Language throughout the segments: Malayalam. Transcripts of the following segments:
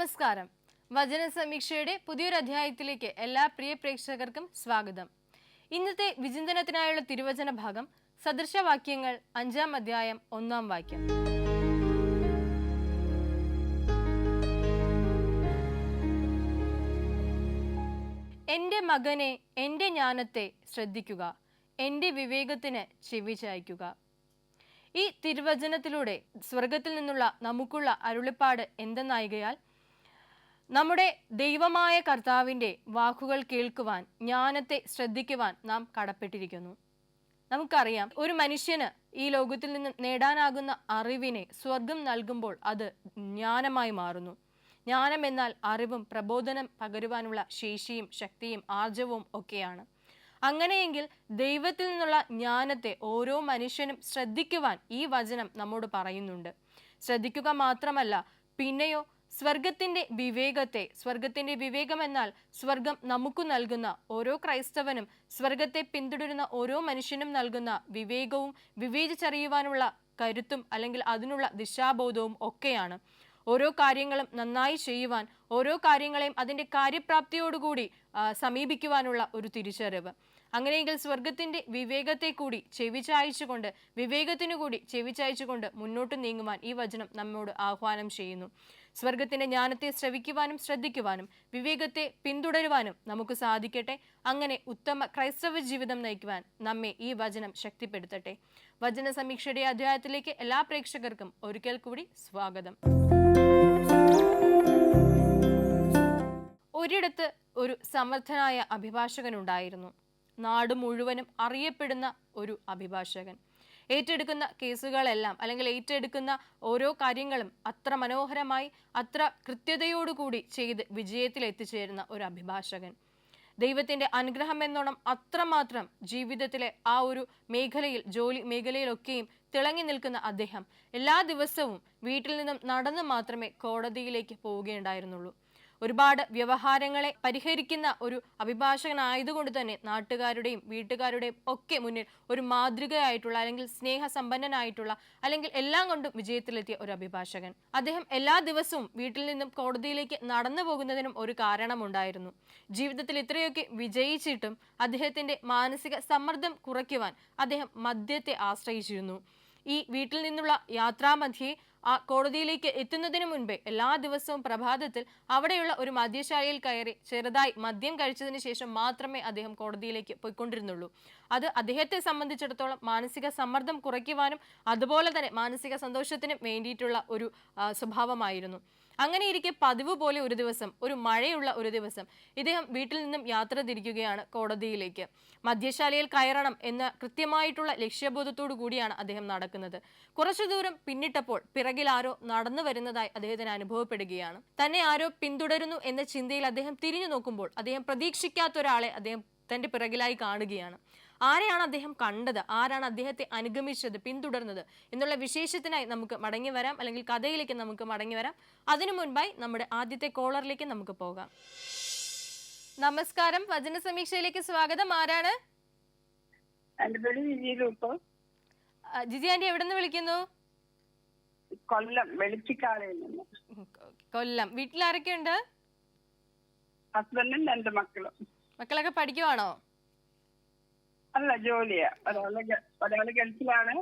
നമസ്കാരം. വചന സമീക്ഷയുടെ പുതിയൊരു അധ്യായത്തിലേക്ക് എല്ലാ പ്രിയ പ്രേക്ഷകർക്കും സ്വാഗതം. ഇന്നത്തെ വിചിന്തനത്തിനായുള്ള തിരുവചന ഭാഗം സദൃശവാക്യങ്ങൾ 5-ാം അധ്യായം 1-ാം വാക്യം. എന്റെ മകനെ, എന്റെ ജ്ഞാനത്തെ ശ്രദ്ധിക്കുക, എന്റെ വിവേകത്തിന് ചെവി ചായ്ക്കുക. ഈ തിരുവചനത്തിലൂടെ സ്വർഗത്തിൽ നിന്നുള്ള നമുക്കുള്ള അരുളിപ്പാട് എന്തെന്നായികയാൽ നമ്മുടെ ദൈവമായ കർത്താവിൻ്റെ വാക്കുകൾ കേൾക്കുവാൻ, ജ്ഞാനത്തെ ശ്രദ്ധിക്കുവാൻ നാം കടപ്പെട്ടിരിക്കുന്നു. നമുക്കറിയാം, ഒരു മനുഷ്യന് ഈ ലോകത്തിൽ നിന്ന് നേടാനാകുന്ന അറിവിനെ സ്വർഗം നൽകുമ്പോൾ അത് ജ്ഞാനമായി മാറുന്നു. ജ്ഞാനം എന്നാൽ അറിവും പ്രബോധനം പകരുവാനുള്ള ശേഷിയും ശക്തിയും ആർജവവും ഒക്കെയാണ്. അങ്ങനെയെങ്കിൽ ദൈവത്തിൽ നിന്നുള്ള ജ്ഞാനത്തെ ഓരോ മനുഷ്യനും ശ്രദ്ധിക്കുവാൻ ഈ വചനം നമ്മോട് പറയുന്നുണ്ട്. ശ്രദ്ധിക്കുക മാത്രമല്ല, പിന്നെയോ സ്വർഗത്തിന്റെ വിവേകത്തെ, സ്വർഗത്തിന്റെ വിവേകം എന്നാൽ സ്വർഗം നമുക്ക് നൽകുന്ന, ഓരോ ക്രൈസ്തവനും സ്വർഗത്തെ പിന്തുടരുന്ന ഓരോ മനുഷ്യനും നൽകുന്ന വിവേകവും വിവേചിച്ചറിയുവാനുള്ള കരുത്തും അല്ലെങ്കിൽ അതിനുള്ള ദിശാബോധവും ഒക്കെയാണ്. ഓരോ കാര്യങ്ങളും നന്നായി ചെയ്യുവാൻ, ഓരോ കാര്യങ്ങളെയും അതിൻ്റെ കാര്യപ്രാപ്തിയോടുകൂടി സമീപിക്കുവാനുള്ള ഒരു തിരിച്ചറിവ്. അങ്ങനെയെങ്കിൽ സ്വർഗത്തിന്റെ വിവേകത്തെ കൂടി ചെവിചായ്ച്ചുകൊണ്ട്, വിവേകത്തിനു കൂടി ചെവിചായ്ച്ചുകൊണ്ട് മുന്നോട്ട് നീങ്ങുവാൻ ഈ വചനം നമ്മോട് ആഹ്വാനം ചെയ്യുന്നു. സ്വർഗത്തിന്റെ ജ്ഞാനത്തെ ശ്രവിക്കുവാനും ശ്രദ്ധിക്കുവാനും വിവേകത്തെ പിന്തുടരുവാനും നമുക്ക് സാധിക്കട്ടെ. അങ്ങനെ ഉത്തമ ക്രൈസ്തവ ജീവിതം നയിക്കുവാൻ നമ്മെ ഈ വചനം ശക്തിപ്പെടുത്തട്ടെ. വചന സമീക്ഷയുടെ അധ്യായത്തിലേക്ക് എല്ലാ പ്രേക്ഷകർക്കും ഒരിക്കൽ കൂടി സ്വാഗതം. ഒരിടത്ത് ഒരു സമർത്ഥനായ അഭിഭാഷകനുണ്ടായിരുന്നു. നാട് മുഴുവനും അറിയപ്പെടുന്ന ഒരു അഭിഭാഷകൻ. ഏറ്റെടുക്കുന്ന കേസുകളെല്ലാം അല്ലെങ്കിൽ ഏറ്റെടുക്കുന്ന ഓരോ കാര്യങ്ങളും അത്ര മനോഹരമായി, അത്ര കൃത്യതയോടുകൂടി ചെയ്ത് വിജയത്തിൽ എത്തിച്ചേരുന്ന ഒരു അഭിഭാഷകൻ. ദൈവത്തിന്റെ അനുഗ്രഹം എന്നോണം അത്രമാത്രം ജീവിതത്തിലെ ആ ഒരു മേഖലയിൽ, ജോലി മേഖലയിലൊക്കെയും തിളങ്ങി നിൽക്കുന്ന അദ്ദേഹം എല്ലാ ദിവസവും വീട്ടിൽ നിന്നും നടന്നു മാത്രമേ കോടതിയിലേക്ക് പോവുകയുണ്ടായിരുന്നുള്ളൂ. ഒരുപാട് വ്യവഹാരങ്ങളെ പരിഹരിക്കുന്ന ഒരു അഭിഭാഷകനായതുകൊണ്ട് തന്നെ നാട്ടുകാരുടെയും വീട്ടുകാരുടെയും ഒക്കെ മുന്നിൽ ഒരു മാതൃകയായിട്ടുള്ള, അല്ലെങ്കിൽ സ്നേഹസമ്പന്നനായിട്ടുള്ള, അല്ലെങ്കിൽ എല്ലാം കൊണ്ടും വിജയത്തിലെത്തിയ ഒരു അഭിഭാഷകൻ. അദ്ദേഹം എല്ലാ ദിവസവും വീട്ടിൽ നിന്നും കോടതിയിലേക്ക് നടന്നു പോകുന്നതിനും ഒരു കാരണമുണ്ടായിരുന്നു. ജീവിതത്തിൽ ഇത്രയൊക്കെ വിജയിച്ചിട്ടും അദ്ദേഹത്തിന്റെ മാനസിക സമ്മർദ്ദം കുറയ്ക്കുവാൻ അദ്ദേഹം മദ്യത്തെ ആശ്രയിച്ചിരുന്നു. ഈ വീട്ടിൽ നിന്നുള്ള യാത്രാമധ്യേ ആ കോടതിയിലേക്ക് എത്തുന്നതിന് മുൻപേ എല്ലാ ദിവസവും പ്രഭാതത്തിൽ അവിടെയുള്ള ഒരു മദ്യശാലയിൽ കയറി ചെറുതായി മദ്യം കഴിച്ചതിന് ശേഷം മാത്രമേ അദ്ദേഹം കോടതിയിലേക്ക് പോയിക്കൊണ്ടിരുന്നുള്ളൂ. അത് അദ്ദേഹത്തെ സംബന്ധിച്ചിടത്തോളം മാനസിക സമ്മർദ്ദം കുറയ്ക്കുവാനും അതുപോലെ തന്നെ മാനസിക സന്തോഷത്തിനും വേണ്ടിയിട്ടുള്ള ഒരു സ്വഭാവമായിരുന്നു. അങ്ങനെ ഇരിക്കെ പതിവ് പോലെ ഒരു ദിവസം, ഒരു മഴയുള്ള ഒരു ദിവസം, ഇദ്ദേഹം വീട്ടിൽ നിന്നും യാത്ര തിരിക്കുകയാണ് കോടതിയിലേക്ക്. മദ്യശാലയിൽ കയറണം എന്ന കൃത്യമായിട്ടുള്ള ലക്ഷ്യബോധത്തോടു കൂടിയാണ് അദ്ദേഹം നടക്കുന്നത്. കുറച്ചു ദൂരം പിന്നിട്ടപ്പോൾ പിറകിൽ ആരോ നടന്നു വരുന്നതായി അദ്ദേഹത്തിന് അനുഭവപ്പെടുകയാണ്. തന്നെ ആരോ പിന്തുടരുന്നു എന്ന ചിന്തയിൽ അദ്ദേഹം തിരിഞ്ഞു നോക്കുമ്പോൾ അദ്ദേഹം പ്രതീക്ഷിക്കാത്ത ഒരാളെ അദ്ദേഹം തന്റെ പിറകിലായി കാണുകയാണ്. ആരെയാണ് അദ്ദേഹം കണ്ടത്, ആരാണ് അദ്ദേഹത്തെ അനുഗമിച്ചത്, പിന്തുടർന്നത് എന്നുള്ള വിശേഷത്തിനായി നമുക്ക് മടങ്ങി വരാം, അല്ലെങ്കിൽ കഥയിലേക്ക് നമുക്ക് മടങ്ങി വരാം. അതിനു മുൻപായി നമ്മുടെ ആദ്യത്തെ കോളറിലേക്ക് നമുക്ക് പോകാം. നമസ്കാരം, വചന സമീക്ഷയിലേക്ക് സ്വാഗതം. ആരാണ്? ജിജി ആന്റി, എവിടെ നിന്ന് വിളിക്കുന്നു? കൊല്ലം വെളിച്ചിക്കാലയിൽ നിന്ന്. കൊല്ലം. വീട്ടിൽ ആരൊക്കെയുണ്ട്? ഹസ്ബൻഡും 2 മക്കളും. മക്കളൊക്കെ പഠിക്കുവാണോ? അല്ല, ജോലിയാ. ഒരാള് ഗൾഫിലാണ്,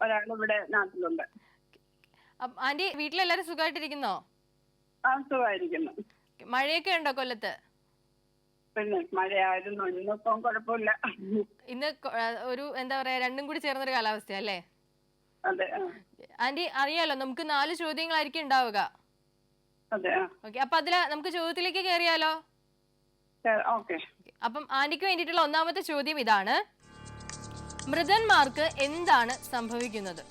ഒരാൾ ഇവിടെ നാട്ടിലുണ്ട്. ആന്റി, വീട്ടിലെല്ലാരും സുഖമായിട്ടിരിക്കുന്നോ? ആ, സുഖമായിരിക്കുന്നു. മഴയൊക്കെ ഉണ്ടോ കൊല്ലത്ത്? പിന്നെ മഴയായിരുന്നു, ഇന്നിപ്പം കുഴപ്പമില്ല. ഇന്ന് ഒരു എന്താ പറയാ, രണ്ടും കൂടി ചേർന്നൊരു കാലാവസ്ഥ അല്ലേ? അതെ. ആന്റി, അറിയാലോ നമുക്ക് 4 ചോദ്യങ്ങളായിരിക്കും ഉണ്ടാവുക. അതെ. ഓക്കെ, അപ്പൊ അതില് നമുക്ക് ചോദ്യത്തിലേക്ക് കയറിയാലോ? ഓക്കെ. അപ്പം ആന്റിക്ക് വേണ്ടിയിട്ടുള്ള ഒന്നാമത്തെ ചോദ്യം ഇതാണ്: മൃതന്മാർക്ക് എന്താണ് സംഭവിക്കുന്നത്?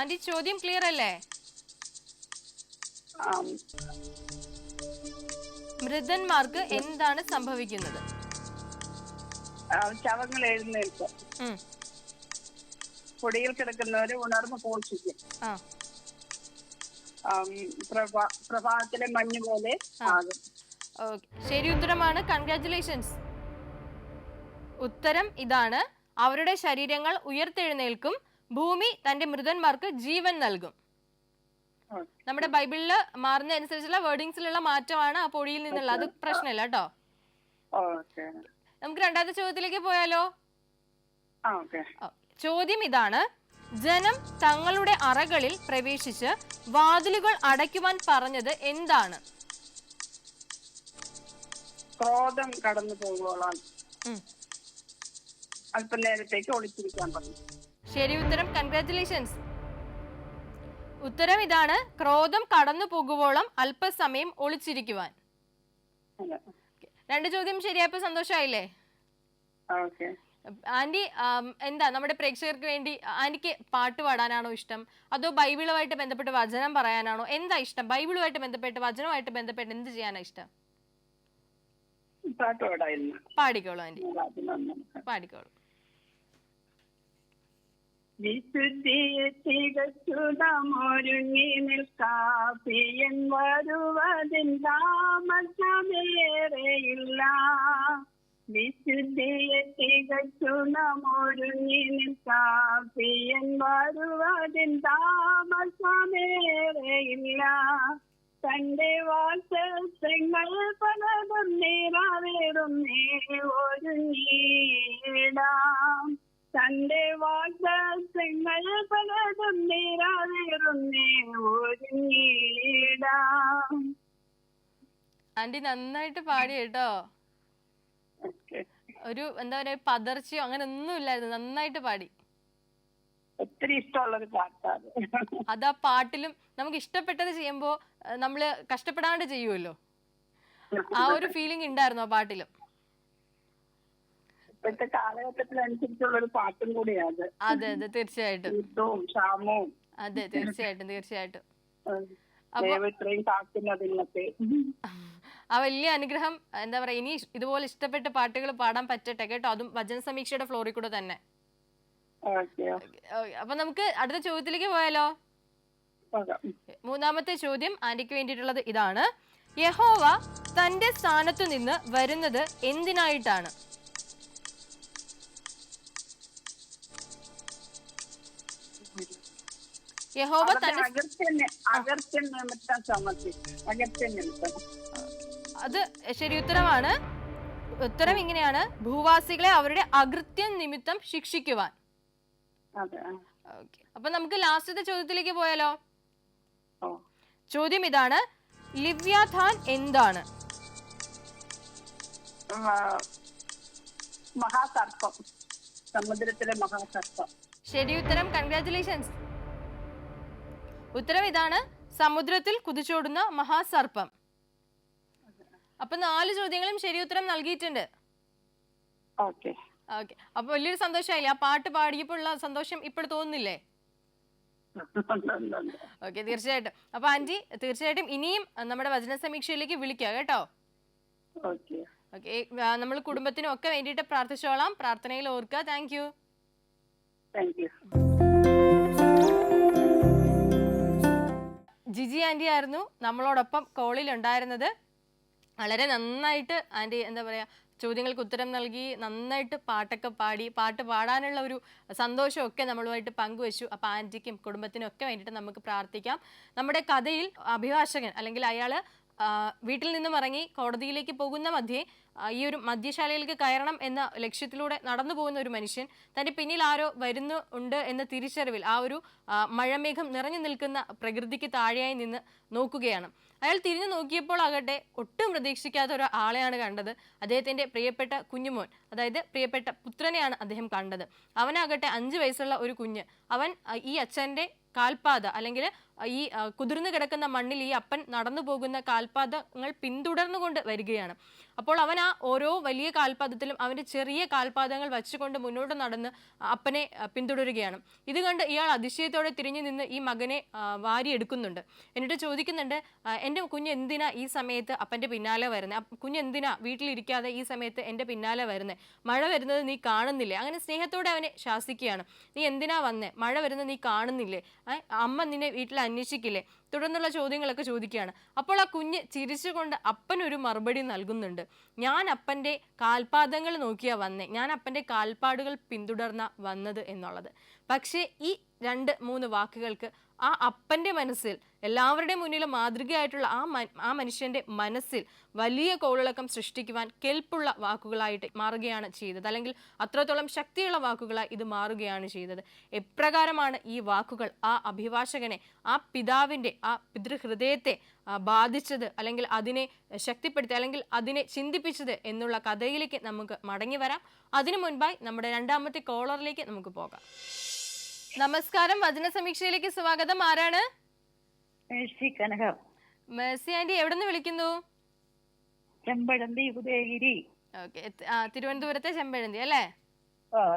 ആന്റി, ചോദ്യം ക്ലിയർ അല്ലേ? മൃതന്മാർക്ക് എന്താണ് സംഭവിക്കുന്നത്? ശവങ്ങൾ എഴുന്നേൽക്കും, പൊടിയിൽ കിടക്കുന്നവര് ഉണർന്ന് പോഷിക്കും, പ്രഭാതത്തിലെ മഞ്ഞ് പോലെ ആകും. ശരി ഉത്തരമാണ്. കൺഗ്രാറ്റുലേഷൻസ്. ഉത്തരം ഇതാണ്: അവരുടെ ശരീരങ്ങൾ ഉയർത്തെഴുന്നേൽക്കും, ഭൂമി തന്റെ മൃതന്മാർക്ക് ജീവൻ നൽകും. നമ്മുടെ ബൈബിളിൽ മാറുന്ന അനുസരിച്ചുള്ള വേർഡിങ്സിലുള്ള മാറ്റമാണ് ആ പൊടിയിൽ നിന്നുള്ള. അത് പ്രശ്നമില്ല കേട്ടോ. നമുക്ക് രണ്ടാമത്തെ ചോദ്യത്തിലേക്ക് പോയാലോ? ചോദ്യം ഇതാണ്: ജനം തങ്ങളുടെ അറകളിൽ പ്രവേശിച്ച് വാതിലുകൾ അടയ്ക്കുവാൻ പറഞ്ഞത് എന്താണ്? ക്രോധം കടന്നു പോകുവോളാം അല്പനേരത്തേക്ക് ഒളിച്ചിരിക്കാൻ പറഞ്ഞു. ശരി ഉത്തരം. കൺഗ്രാറ്റുലേഷൻസ്. ഉത്തരം ഇതാണ്: ക്രോധം കടന്നു പോകുവോളം അല്പസമയം ഒളിച്ചിരിക്കുവാൻ. രണ്ട് ചോദ്യം ശരിയായപ്പോ സന്തോഷമായില്ലേ? ആന്റി എന്താ നമ്മുടെ പ്രേക്ഷകർക്ക് വേണ്ടി ആന്റിക്ക് പാട്ട് പാടാനാണോ ഇഷ്ടം, അതോ ബൈബിളുമായിട്ട് ബന്ധപ്പെട്ട് വചനം പറയാനാണോ? എന്താ ഇഷ്ടം? ബൈബിളുമായിട്ട് ബന്ധപ്പെട്ട് വചനവുമായിട്ട് ബന്ധപ്പെട്ട് എന്ത് ചെയ്യാനാ ഇഷ്ടം? പാടിക്കോളൂ ആന്റി, പാടിക്കോളൂ. വിശുദ്ധിയെ തികച്ചു നാമൊരുങ്ങി നിൽക്കാൻ വരുവതിൻ താമസമേറെയില്ല. വിശുദ്ധിയെ തികച്ചു നാമൊരുങ്ങി നിൽക്കാൻ വരുവതിൻ താമസമേറെയില്ല. തന്റെ വാസങ്ങൾ പലതും നിറവേറുന്നേ ഒരുങ്ങിയിടാം. തന്റെ വാഗ്ദാനങ്ങൾ പലതും നിറവേറുന്നേ ഒരുങ്ങിയിടാം. ആന്റി നന്നായിട്ട് പാടി കേട്ടോ. ഒരു എന്താ പറയാ പതർച്ചയോ അങ്ങനെ ഒന്നും ഇല്ലായിരുന്നു, നന്നായിട്ട് പാടി. ഒത്തിരി ഇഷ്ടമുള്ളൊരു പാട്ടാണ് അത്. ആ പാട്ടിലും നമുക്ക് ഇഷ്ടപ്പെട്ടത് ചെയ്യുമ്പോ നമ്മള് കഷ്ടപ്പെടാണ്ട് ചെയ്യുമല്ലോ, ആ ഒരു ഫീലിംഗ് ഉണ്ടായിരുന്നു ആ പാട്ടിലും. ഇപ്പോഴത്തെ കാലഘട്ടത്തിനനുസരിച്ചുള്ള ഒരു പാട്ടും കൂടിയാണ്. അതെ അതെ തീർച്ചയായിട്ടും. ക്ഷാമവും. അതെ തീർച്ചയായിട്ടും തീർച്ചയായിട്ടും. ഇത്രയും കാക്കുന്നതിനൊക്കെ ആ വലിയ അനുഗ്രഹം എന്താ പറയാ, ഇനി ഇതുപോലെ ഇഷ്ടപ്പെട്ട പാട്ടുകൾ പാടാൻ പറ്റട്ടെ കേട്ടോ, അതും വചന സമീക്ഷയുടെ ഫ്ലോറിൽ കൂടെ തന്നെ. അപ്പൊ നമുക്ക് അടുത്ത ചോദ്യത്തിലേക്ക് പോയാലോ? മൂന്നാമത്തെ ചോദ്യം ആന്റിക്ക് വേണ്ടിയിട്ടുള്ളത് ഇതാണ്: യഹോവ തന്റെ സ്ഥാനത്തു നിന്ന് വരുന്നത് എന്തിനായിട്ടാണ്? യഹോവ തന്റെ അത് ശരി ഉത്തരമാണ്. ഉത്തരം ഇങ്ങനെയാണ്: ഭൂവാസികളെ അവരുടെ അകൃത്യം നിമിത്തം ശിക്ഷിക്കുവാൻ. അപ്പൊ നമുക്ക് ലാസ്റ്റത്തെ ചോദ്യത്തിലേക്ക് പോയാലോ? ചോദ്യം ഇതാണ്: ലിവ്യാഥാൻ എന്താണ്? മഹാസർപ്പം, സമുദ്രത്തിലെ മഹാസർപ്പം. ശരി ഉത്തരം. കൺഗ്രാറ്റുലേഷൻസ്. ഉത്തരം ഇതാണ്: സമുദ്രത്തിൽ കുതിച്ചോടുന്ന മഹാസർപ്പം. അപ്പൊ 4 ചോദ്യങ്ങളും ശരി ഉത്തരം നൽകിയിട്ടുണ്ട്. ഓക്കെ. അപ്പൊ വലിയൊരു സന്തോഷമായില്ലേ? ആ പാട്ട് പാടിയപ്പോൾ ഉള്ള സന്തോഷം ഇപ്പോൾ തോന്നുന്നില്ലേ? ഓക്കെ തീർച്ചയായിട്ടും. അപ്പൊ ആന്റി തീർച്ചയായിട്ടും ഇനിയും നമ്മുടെ വചന സമീക്ഷയിലേക്ക് വിളിക്കുക കേട്ടോ. ഓക്കെ. നമ്മൾ കുടുംബത്തിനും ഒക്കെ വേണ്ടിയിട്ട് പ്രാർത്ഥിച്ചോളാം. പ്രാർത്ഥനയിൽ ഓർക്കുക. Thank you. ജിജി ആന്റി ആയിരുന്നു നമ്മളോടൊപ്പം കോളിൽ ഉണ്ടായിരുന്നത്. വളരെ നന്നായിട്ട് ആന്റി എന്താ പറയാ ചോദ്യങ്ങൾക്ക് ഉത്തരം നൽകി, നന്നായിട്ട് പാട്ടൊക്കെ പാടി, പാട്ട് പാടാനുള്ള ഒരു സന്തോഷമൊക്കെ നമ്മളുമായിട്ട് പങ്കുവച്ചു. അപ്പോൾ ആന്റിക്കും കുടുംബത്തിനും ഒക്കെ വേണ്ടിയിട്ട് നമുക്ക് പ്രാർത്ഥിക്കാം. നമ്മുടെ കഥയിൽ അഭിഭാഷകൻ അല്ലെങ്കിൽ അയാൾ വീട്ടിൽ നിന്നും ഇറങ്ങി കോടതിയിലേക്ക് പോകുന്ന മധ്യേ ഈ ഒരു മദ്യശാലയിലേക്ക് കയറണം എന്ന ലക്ഷ്യത്തിലൂടെ നടന്നു പോകുന്ന ഒരു മനുഷ്യൻ തൻ്റെ പിന്നിൽ ആരോ ഉണ്ട് എന്ന തിരിച്ചറിവിൽ ആ ഒരു മഴമേഘം നിറഞ്ഞു നിൽക്കുന്ന പ്രകൃതിക്ക് താഴെയായി നിന്ന് നോക്കുകയാണ്. അയാൾ തിരിഞ്ഞു നോക്കിയപ്പോൾ ആകട്ടെ ഒട്ടും പ്രതീക്ഷിക്കാത്ത ഒരു ആളെയാണ് കണ്ടത്. അദ്ദേഹത്തിൻ്റെ പ്രിയപ്പെട്ട കുഞ്ഞുമോൻ, അതായത് പ്രിയപ്പെട്ട പുത്രനെയാണ് അദ്ദേഹം കണ്ടത്. അവനാകട്ടെ 5 വയസ്സുള്ള ഒരു കുഞ്ഞ്. അവൻ ഈ അച്ഛൻ്റെ കാൽപാത അല്ലെങ്കിൽ ഈ കുതിർന്നു കിടക്കുന്ന മണ്ണിൽ ഈ അപ്പൻ നടന്നു പോകുന്ന കാൽപാദങ്ങൾ പിന്തുടർന്നുകൊണ്ട് വരികയാണ്. അപ്പോൾ അവൻ ആ ഓരോ വലിയ കാൽപാദത്തിലും അവൻ്റെ ചെറിയ കാൽപാദങ്ങൾ വച്ചുകൊണ്ട് മുന്നോട്ട് നടന്ന് അപ്പനെ പിന്തുടരുകയാണ്. ഇത് കണ്ട് ഇയാൾ അതിശയത്തോടെ തിരിഞ്ഞു നിന്ന് ഈ മകനെ വാരിയെടുക്കുന്നുണ്ട്. എന്നിട്ട് ചോദിക്കുന്നുണ്ട്, എൻ്റെ കുഞ്ഞ് എന്തിനാ ഈ സമയത്ത് അപ്പൻ്റെ പിന്നാലെ വരുന്നത്, കുഞ്ഞ് എന്തിനാ വീട്ടിലിരിക്കാതെ ഈ സമയത്ത് എൻ്റെ പിന്നാലെ വരുന്നത്, മഴ വരുന്നത് നീ കാണുന്നില്ലേ, അങ്ങനെ സ്നേഹത്തോടെ അവനെ ശാസിക്കുകയാണ്. നീ എന്തിനാ വന്നേ, മഴ വരുന്നത് നീ കാണുന്നില്ലേ, അമ്മ നിന്നെ വീട്ടിൽ അന്വേഷിക്കില്ലേ, തുടർന്നുള്ള ചോദ്യങ്ങളൊക്കെ ചോദിക്കുകയാണ്. അപ്പോൾ ആ കുഞ്ഞ് ചിരിച്ചുകൊണ്ട് അപ്പനൊരു മറുപടി നൽകുന്നുണ്ട്. ഞാൻ അപ്പൻ്റെ കാൽപാദങ്ങൾ നോക്കിയാ വന്നേ, ഞാൻ അപ്പൻ്റെ കാൽപ്പാടുകൾ പിന്തുടർന്ന വന്നത് എന്നുള്ളത്. പക്ഷേ ഈ 2-3 വാക്കുകൾക്ക് ആ അപ്പൻ്റെ മനസ്സിൽ, എല്ലാവരുടെയും മുന്നിൽ മാതൃകയായിട്ടുള്ള ആ മനുഷ്യൻ്റെ മനസ്സിൽ വലിയ കോളിളക്കം സൃഷ്ടിക്കുവാൻ കെൽപ്പുള്ള വാക്കുകളായിട്ട് മാറുകയാണ് ചെയ്തത്, അല്ലെങ്കിൽ അത്രത്തോളം ശക്തിയുള്ള വാക്കുകളായി ഇത് മാറുകയാണ് ചെയ്തത്. എപ്രകാരമാണ് ഈ വാക്കുകൾ ആ അഭിഭാഷകനെ, ആ പിതാവിൻ്റെ ആ പിതൃഹൃദയത്തെ ബാധിച്ചത്, അല്ലെങ്കിൽ അതിനെ ശക്തിപ്പെടുത്തി, അല്ലെങ്കിൽ അതിനെ ചിന്തിപ്പിച്ചത് എന്നുള്ള കഥയിലേക്ക് നമുക്ക് മടങ്ങി വരാം. അതിനു മുൻപായി നമ്മുടെ 2ാമത്തെ കോളറിലേക്ക് നമുക്ക് പോകാം. നമസ്കാരം, വചന സമീക്ഷയിലേക്ക് സ്വാഗതം. ആരാണ്? കനകം. മേഴ്സി ആന്റി, എവിടെ നിന്ന് വിളിക്കുന്നു? ചെമ്പഴന്തി, ഉദയഗിരി. ഓക്കെ, തിരുവനന്തപുരത്തെ ചെമ്പഴന്തി അല്ലേ?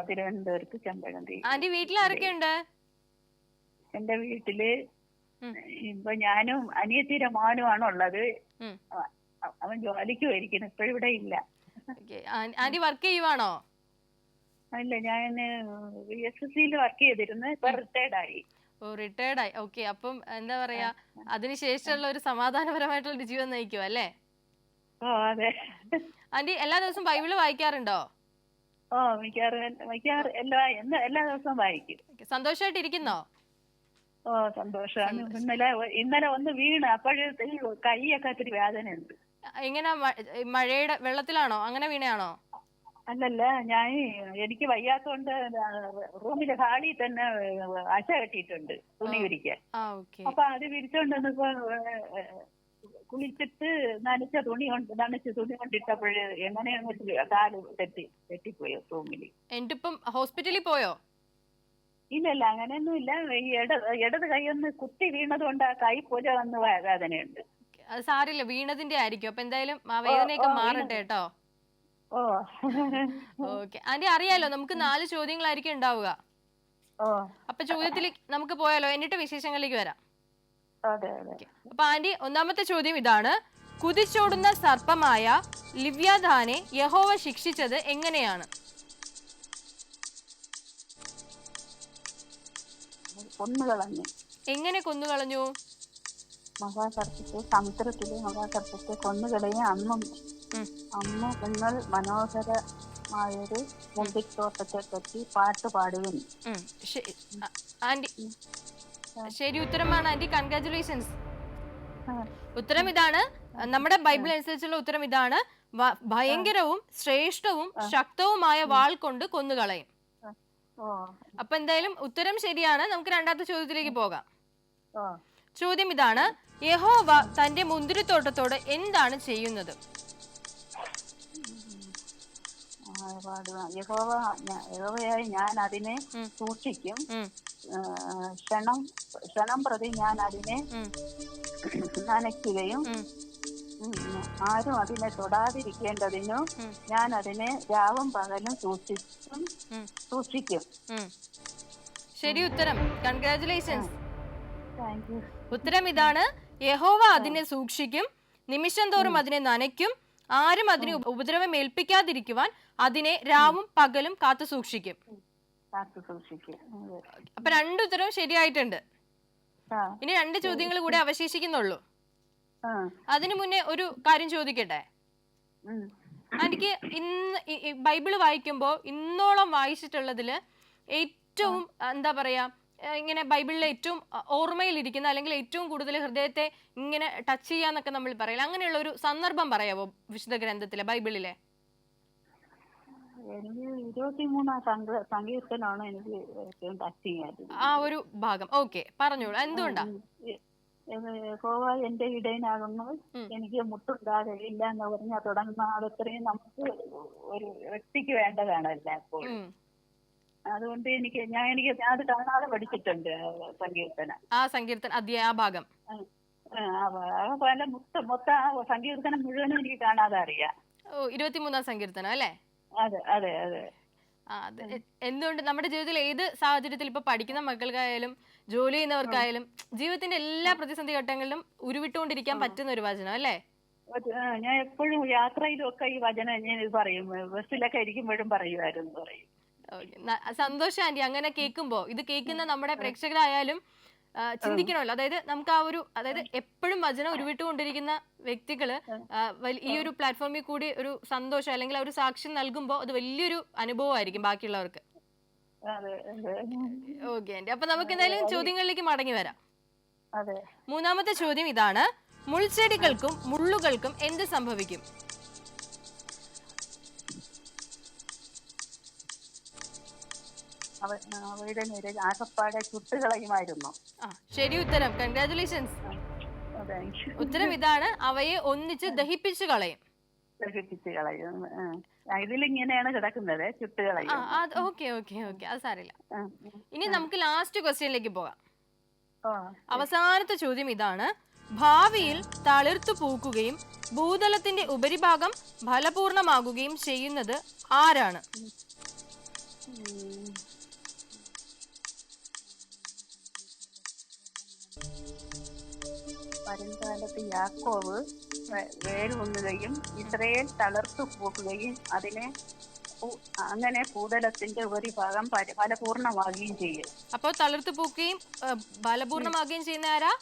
തിരുവനന്തപുരത്ത് ചെമ്പഴന്തി. ആന്റി, വീട്ടിൽ ആരൊക്കെയുണ്ട്? എന്റെ വീട്ടില് ഇപ്പൊ ഞാനും അനിയത്തിയുടെ മോനുമാണ് ഉള്ളത്. അവൻ ജോലിക്ക് പോയിരിക്കുന്നു, ഇപ്പൊ ഇവിടെ ഇല്ല. ആന്റി വർക്ക് ചെയ്യുവാണോ? അല്ല, ഞാൻ SSC വർക്ക് ചെയ്തിരുന്നു, ഇപ്പൊ റിട്ടയർഡ് ആയി. ഓ, റിട്ടയർഡ് ആയി. ഓക്കെ, അപ്പം എന്താ പറയാ, അതിനുശേഷമുള്ള ഒരു സമാധാനപരമായിട്ടുള്ള ഒരു ജീവിതം നയിക്കുക അല്ലേ? ഓ അതെ. ആന്റി എല്ലാ ദിവസവും ബൈബിള് വായിക്കാറുണ്ടോ? ഓ, എല്ലാ ദിവസവും വായിക്കും. സന്തോഷമായിട്ടിരിക്കുന്നോ? ഓ, സന്തോഷമാണ്. ഇന്നലെ ഒന്ന് വീണ്, അപ്പോഴത്തെ കൈയൊക്കെ ഒത്തിരി വേദനയുണ്ട്. എങ്ങനെ, മഴയുടെ വെള്ളത്തിലാണോ അങ്ങനെ വീണയാണോ? അല്ലല്ല, എനിക്ക് വയ്യാത്തോണ്ട് റൂമിലെ ഹാളിൽ തന്നെ അശ കെട്ടിയിട്ടുണ്ട് തുണി വിരിക്കാൻ. അപ്പൊ അത് വിരിച്ചോണ്ട് വന്നപ്പോ കുളിച്ചിട്ട് നനച്ച തുണി കൊണ്ടിട്ടപ്പോഴ് എങ്ങനെയാന്ന് കാല് തെറ്റിപ്പോയോ റൂമില്. എന്നിട്ടിപ്പം ഹോസ്പിറ്റലിൽ പോയോ? ഇല്ലല്ല, അങ്ങനെയൊന്നും ഇല്ല. ഈ ഇടത് കൈ ഒന്ന് കുത്തി വീണത് കൊണ്ട് ആ കൈ പോലെ വന്ന് വേദനയുണ്ട്. അത് സാരില്ല, വീണതിന്റെ ആയിരിക്കും. അപ്പൊ എന്തായാലും ആ വേദനയൊക്കെ മാറട്ടെ കേട്ടോ. ഓ ഓക്കെ ആന്റി, അറിയാലോ നമുക്ക് 4 ചോദ്യങ്ങളായിരിക്കും ഉണ്ടാവുക. അപ്പൊ ചോദ്യത്തിൽ നമുക്ക് പോയാലോ, എന്നിട്ട് വിശേഷങ്ങളിലേക്ക് വരാം. അപ്പൊ ആന്റി, 1ാമത്തെ ചോദ്യം ഇതാണ്. കുതിച്ചോടുന്ന സർപ്പമായ ലിവ്യാഥാനെ യഹോവ ശിക്ഷിച്ചത് എങ്ങനെയാണ്? എങ്ങനെ കൊന്നുകളഞ്ഞു? സമുദ്രത്തിലെ മഹാസർപ്പത്തെ കൊന്നുകളയും. അമ്മ നിങ്ങൾ മനോഹരമായൊരു മുന്തിരിത്തോട്ടത്തെ പറ്റി പാട്ട് പാടുവിൻ. ആന്റി, ശരി ഉത്തരമാണ് ആന്റി, കൺഗ്രാറ്റുലേഷൻസ്. ഉത്തരം ഇതാണ്, നമ്മുടെ ബൈബിൾ അനുസരിച്ചുള്ള ഉത്തരം ഇതാണ്. ഭയങ്കരവും ശ്രേഷ്ഠവും ശക്തവുമായ വാൾ കൊണ്ട് കൊന്നുകളയും. അപ്പൊ എന്തായാലും ഉത്തരം ശരിയാണ്. നമുക്ക് 2ാമത്തെ ചോദ്യത്തിലേക്ക് പോകാം. ചോദ്യം ഇതാണ്. യഹോവ തന്റെ മുന്തിരിത്തോട്ടത്തോട് എന്താണ് ചെയ്യുന്നത്? യഹോവയായി ഞാൻ അതിനെ സൂക്ഷിക്കും. ക്ഷണം പ്രതി ഞാൻ അതിനെ നനയ്ക്കുകയും ആരും അതിനെ തൊടാതിരിക്കേണ്ടതിനു ഞാൻ അതിനെ രാവും പകലും സൂക്ഷിക്കും. ശരി ഉത്തരം, കൺഗ്രാറ്റുലേഷൻസ്. ഉത്തരം ഇതാണ്. യഹോവ അതിനെ സൂക്ഷിക്കും, നിമിഷം തോറും അതിനെ നനയ്ക്കും, ആരും അതിനെ ഉപദ്രവം ഏൽപ്പിക്കാതിരിക്കുവാൻ അതിനെ രാവും പകലും കാത്തു സൂക്ഷിക്കും. അപ്പൊ 2 ഉത്തരവും ശരിയായിട്ടുണ്ട്. ഇനി 2 ചോദ്യങ്ങൾ കൂടെ അവശേഷിക്കുന്നുള്ളൂ. അതിനു മുന്നേ ഒരു കാര്യം ചോദിക്കട്ടെ. എനിക്ക് ഇന്ന് ബൈബിള് വായിക്കുമ്പോ ഇന്നോളം വായിച്ചിട്ടുള്ളതില് ഏറ്റവും എന്താ പറയാ, ഇങ്ങനെ ബൈബിളിലെ ഏറ്റവും ഓർമ്മയിലിരിക്കുന്ന, അല്ലെങ്കിൽ ഏറ്റവും കൂടുതൽ ഹൃദയത്തെ ഇങ്ങനെ ടച്ച് ചെയ്യാന്നൊക്കെ നമ്മൾ പറയില്ല, അങ്ങനെയുള്ള ഒരു സന്ദർഭം പറയാവോ വിശുദ്ധ ഗ്രന്ഥത്തിലെ, ബൈബിളിലെ? എനിക്ക് 23 സങ്കീർത്തനമാണ് എനിക്ക് ഏറ്റവും ടച്ച് ചെയ്യാൻ ആ ഒരു ഭാഗം. ഓക്കെ, പറഞ്ഞോളൂ, എന്തുകൊണ്ടാ? യഹോവ എന്റെ ഇടയനാകുന്നു, എനിക്ക് മുട്ടുണ്ടാകില്ല എന്ന് പറഞ്ഞാൽ തുടങ്ങുന്ന അതത്രയും നമുക്ക് ഒരു വ്യക്തിക്ക് വേണ്ടതാണ് എല്ലായ്പ്പോഴും. അതുകൊണ്ട് എനിക്ക് അത് കാണാതെ പഠിച്ചിട്ടുണ്ട് സങ്കീർത്തനം. ആ സങ്കീർത്തനം ആ ഭാഗം മൊത്തം സങ്കീർത്തനം മുഴുവനും എനിക്ക് കാണാതെ അറിയാം. 23 സങ്കീർത്തനം അല്ലേ? അതെ അതെ അതെ. എന്തുകൊണ്ട് നമ്മുടെ ജീവിതത്തിൽ ഏത് സാഹചര്യത്തിൽ ഇപ്പൊ പഠിക്കുന്ന മക്കൾക്കായാലും ജോലി ചെയ്യുന്നവർക്കായാലും ജീവിതത്തിന്റെ എല്ലാ പ്രതിസന്ധി ഘട്ടങ്ങളിലും ഉരുവിട്ടുകൊണ്ടിരിക്കാൻ പറ്റുന്ന ഒരു വചനം അല്ലേ? ഞാൻ എപ്പോഴും യാത്രയിലും ഒക്കെ ഈ വചനം ഞാൻ പറയും, ബസ്സിലൊക്കെ ഇരിക്കുമ്പോഴും പറയുമായിരുന്നു പറയും. സന്തോഷം ആന്റി. അങ്ങനെ കേൾക്കുമ്പോ ഇത് കേൾക്കുന്ന നമ്മുടെ പ്രേക്ഷകരായാലും ചിന്തിക്കണമല്ലോ. അതായത് നമുക്ക് ആ ഒരു, അതായത് എപ്പോഴും വചനം ഉരുവിട്ടുകൊണ്ടിരിക്കുന്ന വ്യക്തികള് ഈ ഒരു പ്ലാറ്റ്ഫോമിൽ കൂടി ഒരു സന്തോഷം അല്ലെങ്കിൽ ഒരു സാക്ഷ്യം നൽകുമ്പോൾ അത് വലിയൊരു അനുഭവമായിരിക്കും ബാക്കിയുള്ളവർക്ക്. ഓക്കെ ആന്റി, അപ്പൊ നമുക്ക് എന്തായാലും ചോദ്യങ്ങളിലേക്ക് മടങ്ങി വരാം. മൂന്നാമത്തെ ചോദ്യം ഇതാണ്: മുൾച്ചെടികൾക്കും മുള്ളുകൾക്കും എന്ത് സംഭവിക്കും? ആകപ്പാടെ ചുട്ടുകളയുമായിരുന്നു. ശരി ഉത്തരം, കൺഗ്രാറ്റുലേഷൻസ്. ഉത്തരം ഇതാണ്, അവയെ ഒന്നിച്ച് ദഹിപ്പിച്ചു കളയും. ഇതിലിങ്ങനെയാണ് കിടക്കുന്നത്, ചുട്ടുകളയും. ഓക്കെ ഓക്കെ ഓക്കെ, അത് സാരില്ല. ഇനി നമുക്ക് ലാസ്റ്റ് ക്വസ്റ്റ്യനിലേക്ക് പോകാം. അവസാനത്തെ ചോദ്യം ഇതാണ്: ഭാവിയിൽ തളിർത്തു പൂക്കുകയും ഭൂതലത്തിന്റെ ഉപരിഭാഗം ഫലപൂർണമാകുകയും ചെയ്യുന്നത് ആരാണ്? വരുംകാലത്ത് യാക്കോബ് വേരൂന്നുകയും ഇസ്രായേൽ തളർത്തു പോക്കുകയും അങ്ങനെ ഭൂതലത്തിന്റെ ഉപരിഭാഗം ഫലപൂർണമാകുകയും ചെയ്യും. അപ്പോൾ തളർത്തു പൂക്കുകയും ഫലപൂർണമാകുകയും ചെയ്യുന്ന ആരാ?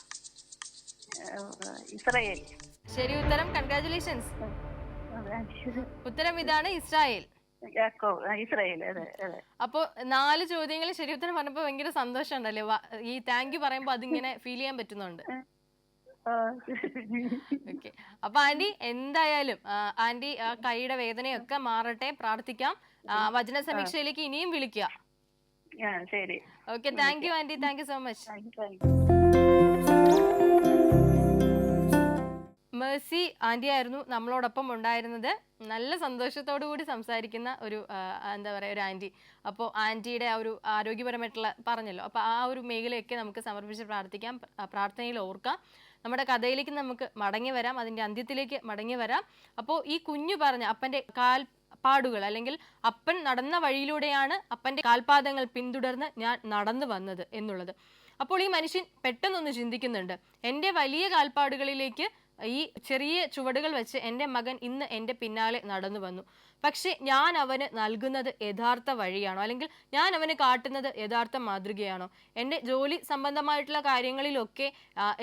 ഇസ്രായേൽ. ശരി ഉത്തരം, കൺഗ്രാറ്റുലേഷൻസ്. ഉത്തരം ഇതാണ്, ഇസ്രായേൽ. അപ്പൊ 4 ചോദ്യങ്ങൾ ശരി ഉത്തരം പറഞ്ഞപ്പോ ഭയങ്കര സന്തോഷം ഉണ്ടല്ലേ? ഈ താങ്ക് യു പറയുമ്പോ അതിങ്ങനെ ഫീൽ ചെയ്യാൻ പറ്റുന്നുണ്ട്. ഓക്കെ, അപ്പൊ ആന്റി എന്തായാലും ആന്റി ആ കൈയുടെ വേദനയൊക്കെ മാറട്ടെ, പ്രാർത്ഥിക്കാം. വചന സമീക്ഷയിലേക്ക് ഇനിയും വിളിക്കുക. Okay, thank you aunty, thank you so much. Mercy aunty ആയിരുന്നു നമ്മളോടൊപ്പം ഉണ്ടായിരുന്നത്. നല്ല സന്തോഷത്തോടു കൂടി സംസാരിക്കുന്ന ഒരു എന്താ പറയുക, ഒരു ആന്റി. അപ്പോൾ ആന്റിയുടെ ആ ഒരു ആരോഗ്യപരമായിട്ടുള്ള പറഞ്ഞല്ലോ, അപ്പോൾ ആ ഒരു മേഖലയൊക്കെ നമുക്ക് സമർപ്പിച്ച് പ്രാർത്ഥിക്കാം, പ്രാർത്ഥനയിൽ ഓർക്കാം. നമ്മുടെ കഥയിലേക്ക് നമുക്ക് മടങ്ങി വരാം, അതിൻ്റെ അന്ത്യത്തിലേക്ക് മടങ്ങി വരാം. അപ്പോൾ ഈ കുഞ്ഞു പറഞ്ഞ അപ്പൻ്റെ കാൽപ്പാടുകൾ അല്ലെങ്കിൽ അപ്പൻ നടന്ന വഴിയിലൂടെയാണ് അപ്പൻ്റെ കാൽപാദങ്ങൾ പിന്തുടർന്ന് ഞാൻ നടന്നു വന്നത് എന്നുള്ളത്. അപ്പോൾ ഈ മനുഷ്യൻ പെട്ടെന്നൊന്ന് ചിന്തിക്കുന്നുണ്ട്, എൻ്റെ വലിയ കാൽപ്പാടുകളിലേക്ക് ഈ ചെറിയ ചുവടുകൾ വെച്ച് എൻ്റെ മകൻ ഇന്ന് എൻ്റെ പിന്നാലെ നടന്നു വന്നു. പക്ഷെ ഞാൻ അവന് നൽകുന്നത് യഥാർത്ഥ വഴിയാണോ, അല്ലെങ്കിൽ ഞാൻ അവന് കാട്ടുന്നത് യഥാർത്ഥ മാതൃകയാണോ? എൻ്റെ ജോലി സംബന്ധമായിട്ടുള്ള കാര്യങ്ങളിലൊക്കെ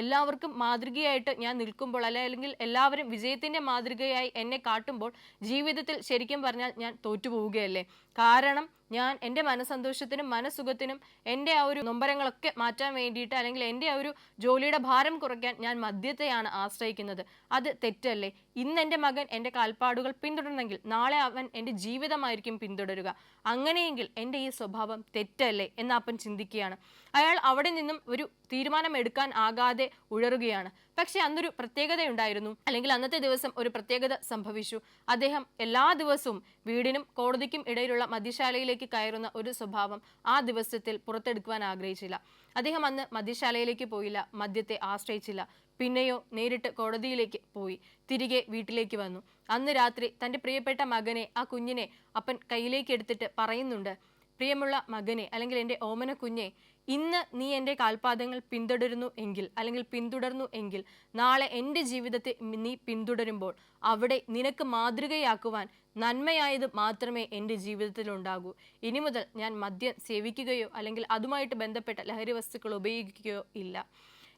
എല്ലാവർക്കും മാതൃകയായിട്ട് ഞാൻ നിൽക്കുമ്പോൾ, അല്ലെങ്കിൽ എല്ലാവരും വിജയത്തിൻ്റെ മാതൃകയായി എന്നെ കാട്ടുമ്പോൾ ജീവിതത്തിൽ ശരിക്കും പറഞ്ഞാൽ ഞാൻ തോറ്റുപോവുകയല്ലേ? കാരണം ഞാൻ എൻ്റെ മനസ്സന്തോഷത്തിനും മനസ്സുഖത്തിനും എൻ്റെ ആ ഒരു നൊമ്പരങ്ങളൊക്കെ മാറ്റാൻ വേണ്ടിയിട്ട്, അല്ലെങ്കിൽ എൻ്റെ ആ ഒരു ജോലിയുടെ ഭാരം കുറയ്ക്കാൻ ഞാൻ മദ്യത്തെയാണ് ആശ്രയിക്കുന്നത്. അത് തെറ്റല്ലേ? ഇന്ന് എൻ്റെ മകൻ എൻ്റെ കാൽപ്പാടുകൾ പിന്തുടർന്നെങ്കിൽ നാളെ അവൻ എൻ്റെ ജീവിതമായിരിക്കും പിന്തുടരുക. അങ്ങനെയെങ്കിൽ എൻ്റെ ഈ സ്വഭാവം തെറ്റല്ലേ എന്ന് അപ്പൻ ചിന്തിക്കുകയാണ്. അയാൾ അവിടെ നിന്നും ഒരു തീരുമാനം എടുക്കാൻ ആകാതെ ഉഴറുകയാണ്. പക്ഷെ അന്നൊരു പ്രത്യേകതയുണ്ടായിരുന്നു, അല്ലെങ്കിൽ അന്നത്തെ ദിവസം ഒരു പ്രത്യേകത സംഭവിച്ചു. അദ്ദേഹം എല്ലാ ദിവസവും വീടിനും കോടതിക്കും ഇടയിലുള്ള മദ്യശാലയിലേക്ക് കയറുന്ന ഒരു സ്വഭാവം ആ ദിവസത്തിൽ പുറത്തെടുക്കുവാൻ ആഗ്രഹിച്ചില്ല. അദ്ദേഹം അന്ന് മദ്യശാലയിലേക്ക് പോയില്ല, മദ്യത്തെ ആശ്രയിച്ചില്ല. പിന്നെയോ നേരിട്ട് കോടതിയിലേക്ക് പോയി തിരികെ വീട്ടിലേക്ക് വന്നു. അന്ന് രാത്രി തൻ്റെ പ്രിയപ്പെട്ട മകനെ, ആ കുഞ്ഞിനെ അപ്പൻ കയ്യിലേക്ക് എടുത്തിട്ട് പറയുന്നുണ്ട്, പ്രിയമുള്ള മകനെ, അല്ലെങ്കിൽ എൻ്റെ ഓമന കുഞ്ഞെ, ഇന്ന് നീ എൻ്റെ കാൽപാദങ്ങൾ പിന്തുടരുന്നു എങ്കിൽ നാളെ എൻ്റെ ജീവിതത്തെ നീ പിന്തുടരുമ്പോൾ അവിടെ നിനക്ക് മാതൃകയാക്കുവാൻ നന്മയായത് മാത്രമേ എൻ്റെ ജീവിതത്തിൽ ഉണ്ടാകൂ. ഇനി മുതൽ ഞാൻ മദ്യം സേവിക്കുകയോ അല്ലെങ്കിൽ അതുമായിട്ട് ബന്ധപ്പെട്ട ലഹരി വസ്തുക്കൾ ഉപയോഗിക്കുകയോ ഇല്ല.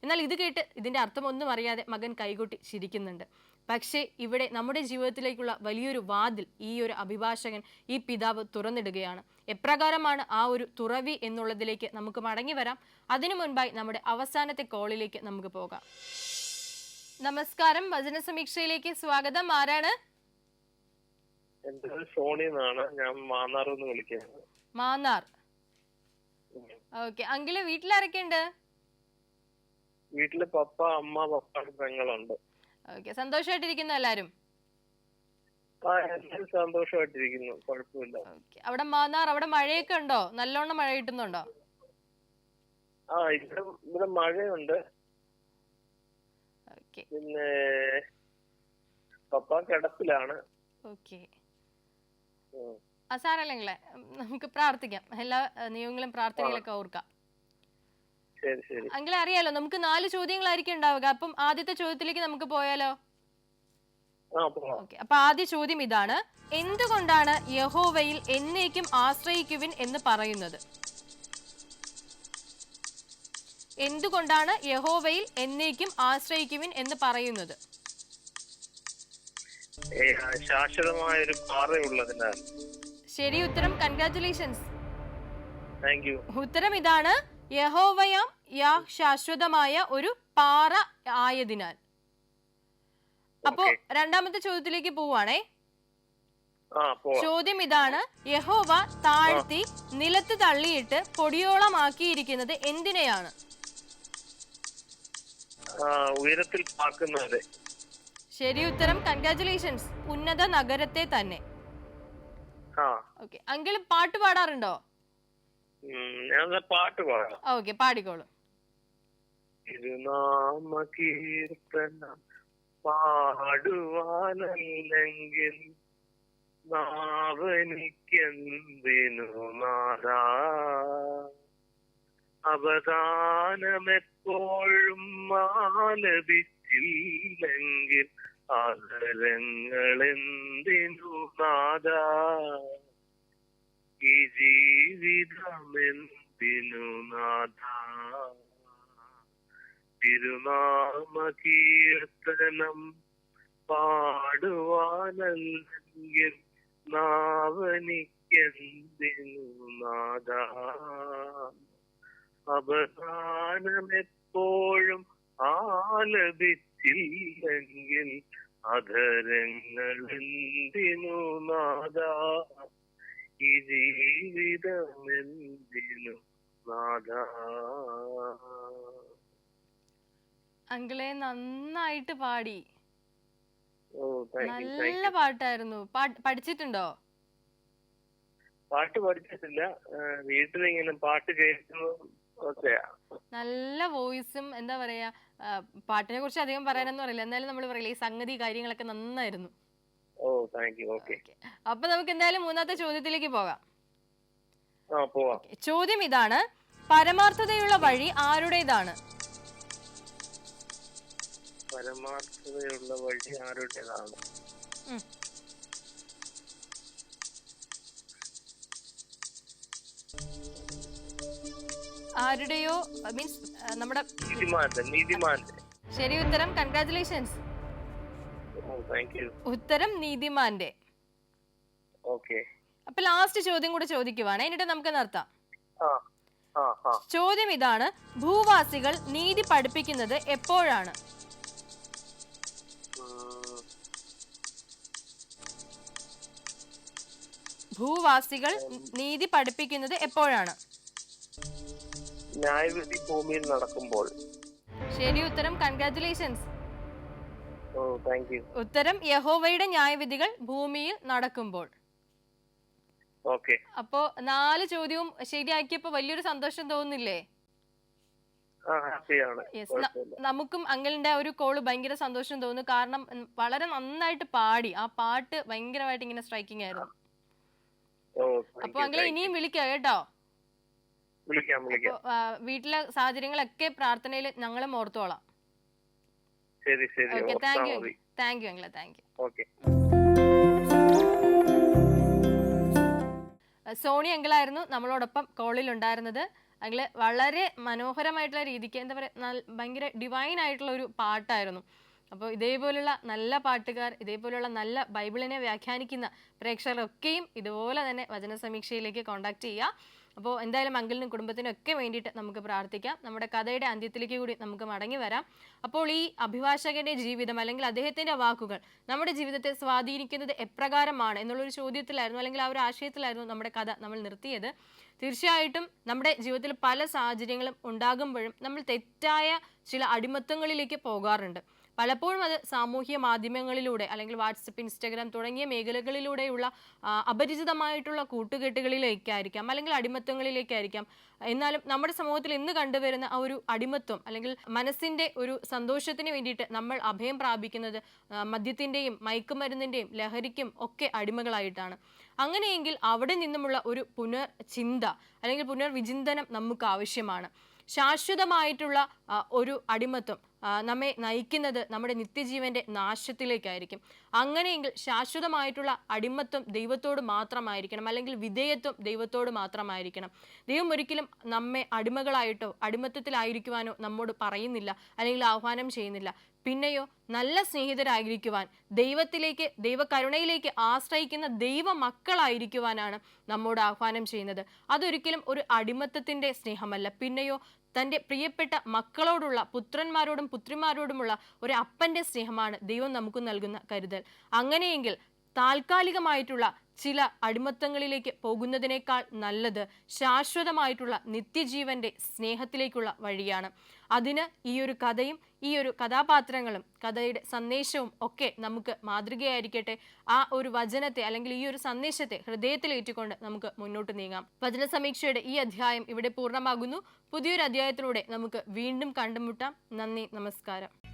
എന്നാൽ ഇത് കേട്ട് ഇതിൻ്റെ അർത്ഥമൊന്നും അറിയാതെ മകൻ കൈകൊട്ടി ചിരിക്കുന്നുണ്ട്. പക്ഷേ ഇവിടെ നമ്മുടെ ജീവിതത്തിലേക്കുള്ള വലിയൊരു വാതിൽ ഈ ഒരു അഭിഭാഷകൻ, ഈ പിതാവ് തുറന്നിടുകയാണ്. എപ്രകാരമാണ് ആ ഒരു തുറവി എന്നുള്ളതിലേക്ക് നമുക്ക് മടങ്ങി വരാം. അതിനു മുൻപായി നമ്മുടെ അവസാനത്തെ കോളിലേക്ക് നമുക്ക് പോകാം. നമസ്കാരം, വചന സമീക്ഷയിലേക്ക് സ്വാഗതം. ആരാണ്? ഞാൻ മാന്നാറിന്ന് വിളിക്കുന്നത്. മാന്നാർ. ഓക്കെ അങ്കിള്, വീട്ടിലാരൊക്കെ ഉണ്ട്? വീട്ടില് പപ്പ, അമ്മ, പപ്പ, പെങ്ങളുണ്ട്. ഓക്കെ, സന്തോഷമായിട്ടിരിക്കുന്നു എല്ലാരും? സന്തോഷമായിട്ടിരിക്കുന്നു, കുഴപ്പമില്ല. അവിടെ മാന്നാർ, അവിടെ മഴയൊക്കെ ഉണ്ടോ? നല്ലോണം മഴ കിട്ടുന്നുണ്ടോ? ഇവിടെ മഴയുണ്ട്. പിന്നെ പപ്പ കിടപ്പിലാണ്. ഓക്കെ, സാറല്ലെങ്കിലേ നമുക്ക് പ്രാർത്ഥിക്കാം. എല്ലാ നിയമങ്ങളും പ്രാർത്ഥനയിലൊക്കെ ഓർക്കാം. ശരി ശരി. അങ്കിളെ അറിയാലോ, നമുക്ക് 4 ചോദ്യങ്ങളായിരിക്കും ഉണ്ടാവുക. അപ്പം ആദ്യത്തെ ചോദ്യത്തിലേക്ക് നമുക്ക് പോയാലോ? ഓക്കെ. അപ്പൊ ആദ്യ ചോദ്യം ഇതാണ്: എന്തുകൊണ്ടാണ് യഹോവയിൽ എന്നേക്കും ആശ്രയിക്കുവിൻ എന്ന് പറയുന്നത്? എന്തുകൊണ്ടാണ് യഹോവയിൽ എന്നേക്കും ആശ്രയിക്കുവിൻ എന്ന് പറയുന്നത്? ശാശ്വതമായ ഒരു പാറയുള്ളതിനാൽ. ശരി ഉത്തരം. കൺഗ്രാറ്റുലേഷൻസ്. Thank you. ഉത്തരം ഇതാണ്: യഹോവയാം യാ ശാശ്വതമായ ഒരു പാറ ആയതിനാൽ. അപ്പോ രണ്ടാമത്തെ ചോദ്യത്തിലേക്ക് പോവാണേ. ചോദ്യം ഇതാണ്: യഹോവ താഴ്ത്തി നിലത്ത് തള്ളിയിട്ട് പൊടിയോളമാക്കിയിരിക്കുന്നത് എന്തിനെയാണ്? ഉയരത്തിൽ പാർക്കുന്നത്. ശരി ഉത്തരം. കൺഗ്രാറ്റുലേഷൻസ്. ഉന്നത നഗരത്തെ തന്നെ. ഓക്കെ. അങ്കിൾ പാട്ട് പാടാറുണ്ടോ? ഞാൻ പാട്ട് പാടാം. ഓക്കെ, പാടിക്കോളൂ. തിരുനാമ കീർത്തനം പാടുവാനല്ലെങ്കിൽ നാവനിക്കെന്തിനു നാദാ, അവദാനമെപ്പോഴും ആലപിച്ചില്ലെങ്കിൽ ആദരങ്ങളെന്തിനു നാദാ, ഈ ജീവിതമെന്തിനു നാദാ. തിരുനാമ കീർത്തനം പാടുവാനല്ലെങ്കിൽ നാവനിക്കെന്തിനു നാദാ, അവസാനമെപ്പോഴും ആലപിച്ചില്ലെങ്കിൽ അധരങ്ങളെന്തിനു നാദാ, ഈ ജീവിതമെന്തിനു നാദാ. അങ്കിളെ നന്നായിട്ട് പാടി. Thank you. നല്ല പാട്ടായിരുന്നു. പഠിച്ചിട്ടുണ്ടോ? പാട്ട് പഠിച്ചിട്ടില്ല, വീട്ടിലിങ്ങനെ പാട്ട് കേൾക്കുന്നത്. നല്ല വോയിസും എന്താ പറയാ, പാട്ടിനെ കുറിച്ച് അധികം പറയാനൊന്നും അറിയില്ല, എന്നാലും നമ്മൾ പറയില്ല, ഈ സംഗതി കാര്യങ്ങളൊക്കെ നന്നായിരുന്നു. അപ്പൊ നമുക്ക് എന്തായാലും മൂന്നാമത്തെ ചോദ്യത്തിലേക്ക് പോകാം. ചോദ്യം ഇതാണ്: പരമാർത്ഥതയുള്ള വഴി ആരുടേതാണ്? പരമാർത്ഥതയുള്ള വഴി ആരുടേതാണ്? ആരുടെയോ മീൻസ് നമ്മുടെ നീതിമാന്റെ. ശരി ഉത്തരം. കൺഗ്രാറ്റുലേഷൻസ്. ഉത്തരം നീതിമാന്റെ. അപ്പൊ ലാസ്റ്റ് ചോദ്യം കൂടെ ചോദിക്കുവാണ്, എന്നിട്ട് നമുക്ക് നിർത്താം. ചോദ്യം ഇതാണ്: ഭൂവാസികൾ നീതി പഠിപ്പിക്കുന്നത് എപ്പോഴാണ്? ഭൂവാസികൾ നീതി പഠിപ്പിക്കുന്നത് എപ്പോഴാണ്? ന്യായവിധി ഭൂമിയിൽ നടക്കുമ്പോൾ. ശരി ഉത്തരം. കൺഗ്രാറ്റുലേഷൻസ്. ഉത്തരം യഹോവയുടെ ന്യായവിധികൾ ഭൂമിയിൽ നടക്കുമ്പോൾ. അപ്പോ 4 ചോദ്യവും ശരിയാക്കിയപ്പോ വലിയൊരു സന്തോഷം തോന്നുന്നില്ലേ? നമുക്കും അങ്കിളിന്റെ ഒരു കോള് ഭയങ്കര സന്തോഷം തോന്നുന്നു. കാരണം വളരെ നന്നായിട്ട് പാടി. ആ പാട്ട് ഭയങ്കരമായിട്ട് ഇങ്ങനെ സ്ട്രൈക്കിംഗ് ആയിരുന്നു. അപ്പൊ അങ്കിളെ ഇനിയും വിളിക്കാം കേട്ടോ. വീട്ടിലെ സാഹചര്യങ്ങളൊക്കെ പ്രാർത്ഥനയിൽ ഞങ്ങളും ഓർത്തോളാം. ഓക്കെ, താങ്ക് യു അങ്കിളെ. Thank you. സോണി അങ്കിളായിരുന്നു നമ്മളോടൊപ്പം കോളിൽ ഉണ്ടായിരുന്നത്. അങ്കിള് വളരെ മനോഹരമായിട്ടുള്ള രീതിക്ക് എന്താ പറയുക, ഭയങ്കര ഡിവൈൻ ആയിട്ടുള്ള ഒരു പാട്ടായിരുന്നു. അപ്പോൾ ഇതേപോലുള്ള നല്ല പാട്ടുകാർ, ഇതേപോലുള്ള നല്ല ബൈബിളിനെ വ്യാഖ്യാനിക്കുന്ന പ്രേക്ഷകരൊക്കെയും ഇതുപോലെ തന്നെ വചന സമീക്ഷയിലേക്ക് കോൺടാക്ട് ചെയ്യുക. അപ്പോൾ എന്തായാലും അങ്കിളിനും കുടുംബത്തിനും ഒക്കെ വേണ്ടിയിട്ട് നമുക്ക് പ്രാർത്ഥിക്കാം. നമ്മുടെ കഥയുടെ അന്ത്യത്തിലേക്ക് കൂടി നമുക്ക് മടങ്ങി വരാം. അപ്പോൾ ഈ അഭിഭാഷകന്റെ ജീവിതം അല്ലെങ്കിൽ അദ്ദേഹത്തിന്റെ വാക്കുകൾ നമ്മുടെ ജീവിതത്തെ സ്വാധീനിക്കുന്നത് എപ്രകാരമാണ് എന്നുള്ളൊരു ചോദ്യത്തിലായിരുന്നു, അല്ലെങ്കിൽ ആ ഒരു ആശയത്തിലായിരുന്നു നമ്മുടെ കഥ നമ്മൾ നിർത്തിയത്. തീർച്ചയായിട്ടും നമ്മുടെ ജീവിതത്തിൽ പല സാഹചര്യങ്ങളും ഉണ്ടാകുമ്പോഴും നമ്മൾ തെറ്റായ ചില അടിമത്തങ്ങളിലേക്ക് പോകാറുണ്ട്. പലപ്പോഴും അത് സാമൂഹ്യ മാധ്യമങ്ങളിലൂടെ അല്ലെങ്കിൽ വാട്സപ്പ്, ഇൻസ്റ്റാഗ്രാം തുടങ്ങിയ മേഖലകളിലൂടെയുള്ള അപരിചിതമായിട്ടുള്ള കൂട്ടുകെട്ടുകളിലേക്കായിരിക്കാം, അല്ലെങ്കിൽ അടിമത്തങ്ങളിലേക്കായിരിക്കാം. എന്നാലും നമ്മുടെ സമൂഹത്തിൽ ഇന്ന് കണ്ടുവരുന്ന ആ ഒരു അടിമത്വം അല്ലെങ്കിൽ മനസ്സിന്റെ ഒരു സന്തോഷത്തിന് വേണ്ടിയിട്ട് നമ്മൾ അഭയം പ്രാപിക്കുന്നത് മദ്യത്തിന്റെയും മയക്കുമരുന്നിന്റെയും ലഹരിക്കും ഒക്കെ അടിമകളായിട്ടാണ്. അങ്ങനെയെങ്കിൽ അവിടെ നിന്നുമുള്ള ഒരു പുനർചിന്ത അല്ലെങ്കിൽ പുനർവിചിന്തനം നമുക്ക് ആവശ്യമാണ്. ശാശ്വതമായിട്ടുള്ള ഒരു അടിമത്വം നമ്മെ നയിക്കുന്നത് നമ്മുടെ നിത്യജീവന്റെ നാശത്തിലേക്കായിരിക്കും. അങ്ങനെയെങ്കിൽ ശാശ്വതമായിട്ടുള്ള അടിമത്വം ദൈവത്തോട് മാത്രമായിരിക്കണം, അല്ലെങ്കിൽ വിധേയത്വം ദൈവത്തോട് മാത്രമായിരിക്കണം. ദൈവം ഒരിക്കലും നമ്മെ അടിമകളായിട്ടോ അടിമത്വത്തിലായിരിക്കുവാനോ നമ്മോട് പറയുന്നില്ല, അല്ലെങ്കിൽ ആഹ്വാനം ചെയ്യുന്നില്ല. പിന്നെയോ നല്ല സ്നേഹിതരായിരിക്കുവാൻ, ദൈവത്തിലേക്ക്, ദൈവകരുണയിലേക്ക് ആശ്രയിക്കുന്ന ദൈവ മക്കളായിരിക്കുവാനാണ് നമ്മോട് ആഹ്വാനം ചെയ്യുന്നത്. അതൊരിക്കലും ഒരു അടിമത്തത്തിന്റെ സ്നേഹമല്ല, പിന്നെയോ തൻ്റെ പ്രിയപ്പെട്ട മക്കളോടുള്ള, പുത്രന്മാരോടും പുത്രിമാരോടുമുള്ള ഒരു അപ്പൻ്റെ സ്നേഹമാണ് ദൈവം നമുക്ക് നൽകുന്ന കരുതൽ. അങ്ങനെയെങ്കിൽ താൽക്കാലികമായിട്ടുള്ള ചില അടിമത്തങ്ങളിലേക്ക് പോകുന്നതിനേക്കാൾ നല്ലത് ശാശ്വതമായിട്ടുള്ള നിത്യജീവന്റെ സ്നേഹത്തിലേക്കുള്ള വഴിയാണ്. അതിന് ഈ ഒരു കഥയും ഈ ഒരു കഥാപാത്രങ്ങളും കഥയുടെ സന്ദേശവും ഒക്കെ നമുക്ക് മാതൃകയായിരിക്കട്ടെ. ആ ഒരു വചനത്തെ അല്ലെങ്കിൽ ഈ ഒരു സന്ദേശത്തെ ഹൃദയത്തിലേറ്റുകൊണ്ട് നമുക്ക് മുന്നോട്ട് നീങ്ങാം. വചന സമീക്ഷയുടെ ഈ അധ്യായം ഇവിടെ പൂർണ്ണമാകുന്നു. പുതിയൊരു അധ്യായത്തിലൂടെ നമുക്ക് വീണ്ടും കണ്ടുമുട്ടാം. നന്ദി, നമസ്കാരം.